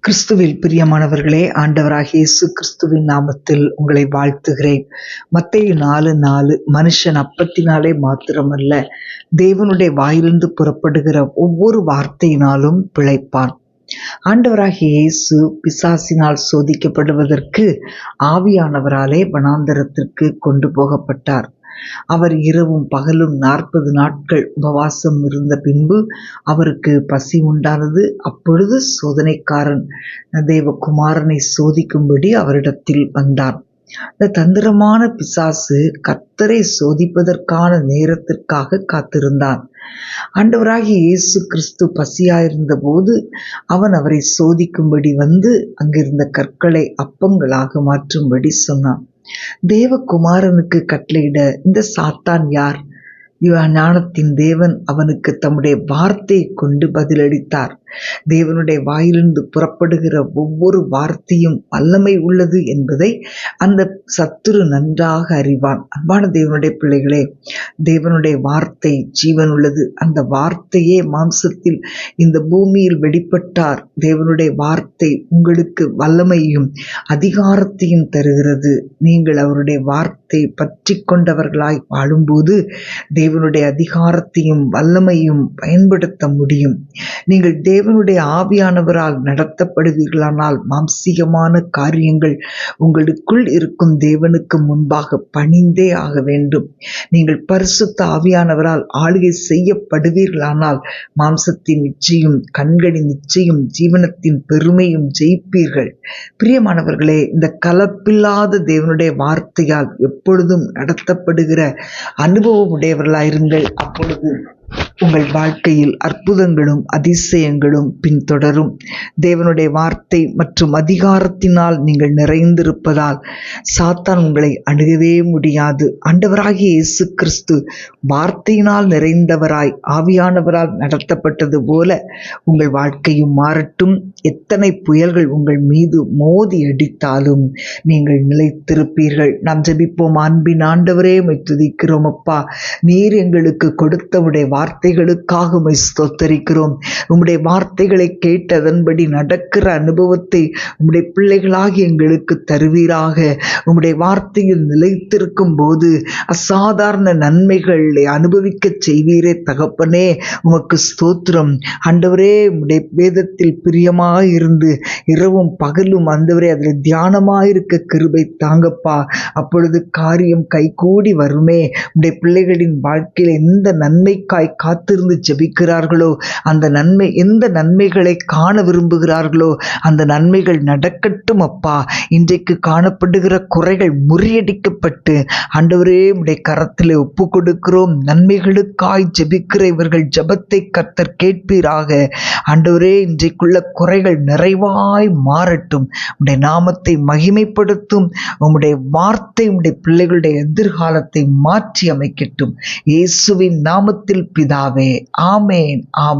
கிறிஸ்துவில் பிரியமானவர்களே, ஆண்டவராகிய இயேசு கிறிஸ்துவின் நாமத்தில் உங்களை வாழ்த்துகிறேன். மத்தேயு 4:4 மனுஷன் அப்பத்தினாலே மாத்திரமல்ல, தேவனுடைய வாயிலிருந்து புறப்படுகிற ஒவ்வொரு வார்த்தையினாலும் பிழைப்பான். ஆண்டவராகிய இயேசு பிசாசினால் சோதிக்கப்படுவதற்கு ஆவியானவராலே வனாந்தரத்திற்கு கொண்டு போகப்பட்டார். அவர் இரவும் பகலும் 40 நாட்கள் உபவாசம் இருந்த பின்பு அவருக்கு பசி உண்டானது. அப்பொழுது சோதனைக்காரன் தேவகுமாரனை சோதிக்கும்படி அவரிடத்தில் வந்தான். இந்த தந்திரமான பிசாசு கர்த்தரை சோதிப்பதற்கான நேரத்திற்காக காத்திருந்தான். ஆண்டவராகிய இயேசு கிறிஸ்து பசியாயிருந்த போது அவன் அவரை சோதிக்கும்படி வந்து அங்கிருந்த கற்களை அப்பங்களாக மாற்றும்படி சொன்னான். தேவகுமாரனுக்கு கட்டளையிட இந்த சாத்தான் யார்? ஞானத்தின் தேவன் அவனுக்கு தம்முடைய வார்த்தையை கொண்டு பதிலளித்தார். தேவனுடைய வாயிலிருந்து புறப்படுகிற ஒவ்வொரு வார்த்தையும் வல்லமை உள்ளது என்பதை அந்த சத்துரு நன்றாக அறிவான். அன்பான தேவனுடைய பிள்ளைகளே, தேவனுடைய வார்த்தை ஜீவன் உள்ளது. அந்த வார்த்தையே மாம்சத்தில் இந்த பூமியில் வெளிப்பட்டார். தேவனுடைய வார்த்தை உங்களுக்கு வல்லமையும் அதிகாரத்தையும் தருகிறது. நீங்கள் அவருடைய வார்த்தை பற்றி கொண்டவர்களாய் வாழும்போது தேவனுடைய அதிகாரத்தையும் வல்லமையும் பயன்படுத்த முடியும். நீங்கள் தேவனுடைய ஆவியானவரால் நடத்தப்படுவீர்களானால் மாம்சீகமான காரியங்கள் உங்களுக்குள் இருக்கும் தேவனுக்கு முன்பாக பணிந்தே ஆக வேண்டும். நீங்கள் பரிசுத்த ஆவியானவரால் ஆளுகை செய்யப்படுவீர்களானால் மாம்சத்தின் நிச்சயம், கண்களின் நிச்சயம், ஜீவனத்தின் பெருமையும் ஜெயிப்பீர்கள். பிரியமானவர்களே, இந்த கலப்பில்லாத தேவனுடைய வார்த்தையால் எப்பொழுதும் நடத்தப்படுகிற அனுபவம் உடையவர்களாயிருங்கள். அப்பொழுது உங்கள் வாழ்க்கையில் அற்புதங்களும் அதிசயங்களும் பின்தொடரும். தேவனுடைய வார்த்தை மற்றும் அதிகாரத்தினால் நீங்கள் நிறைந்திருப்பதால் சாத்தான் உங்களை அணுகவே முடியாது. ஆண்டவராகிய இயேசு கிறிஸ்து வார்த்தையினால் நிறைந்தவராய் ஆவியானவரால் நடத்தப்பட்டது போல உங்கள் வாழ்க்கையும் மாறட்டும். எத்தனை புயல்கள் உங்கள் மீது மோதி அடித்தாலும் நீங்கள் நிலைத்திருப்பீர்கள். நாம் ஜெபிப்போம். அன்பின் ஆண்டவரே, உம்மை துதிக்கிறோம் அப்பா. நீர் எங்களுக்கு கொடுத்தவுடைய வார்த்தைகளுக்காக உம்மை ஸ்தோத்தரிக்கிறோம். உம்முடைய வார்த்தைகளை கேட்டதன்படி நடக்கிற அனுபவத்தை உம்முடைய பிள்ளைகளாகி எங்களுக்கு தருவீராக. உம்முடைய வார்த்தையில் நிலைத்திருக்கும் போது அசாதாரண நன்மைகளை அனுபவிக்க செய்வீரே தகப்பனே, உமக்கு ஸ்தோத்திரம். ஆண்டவரே, உம்முடைய வேதத்தில் பிரியமாயிருந்து இரவும் பகலும் ஆண்டவரே அதில் தியானமாயிருக்க கிருபை தாங்கப்பா. அப்பொழுது காரியம் கைகூடி வருமே. உம்முடைய பிள்ளைகளின் வாழ்க்கையில் எந்த நன்மைக்காய் காத்திருந்து ஜெபிக்கிறார்களோ அந்த நன்மை, எந்த நன்மைகளை காண விரும்புகிறார்களோ அந்த நன்மைகள் நடக்கட்டும் அப்பா. இன்றைக்கு காணப்படுகிற குறைகள் முறியடிக்கப்பட்டு ஆண்டவரே உம்முடைய கரத்திலே ஒப்பு கொடுக்கிறோம். நன்மைகளுக்காய் ஜெபிக்கிற இவர்கள் ஜெபத்தை கர்த்தர் கேட்பீராக. ஆண்டவரே, இன்றைக்குள்ள குறைகள் நிறைவாய் மாறட்டும். உம்முடைய நாமத்தை மகிமைப்படுத்தும். உம்முடைய வார்த்தை உம்முடைய பிள்ளைகளுடைய எதிர்காலத்தை மாற்றி அமைக்கட்டும். இயேசுவின் நாமத்தில் பிதாவே, ஆமேன், ஆமேன்.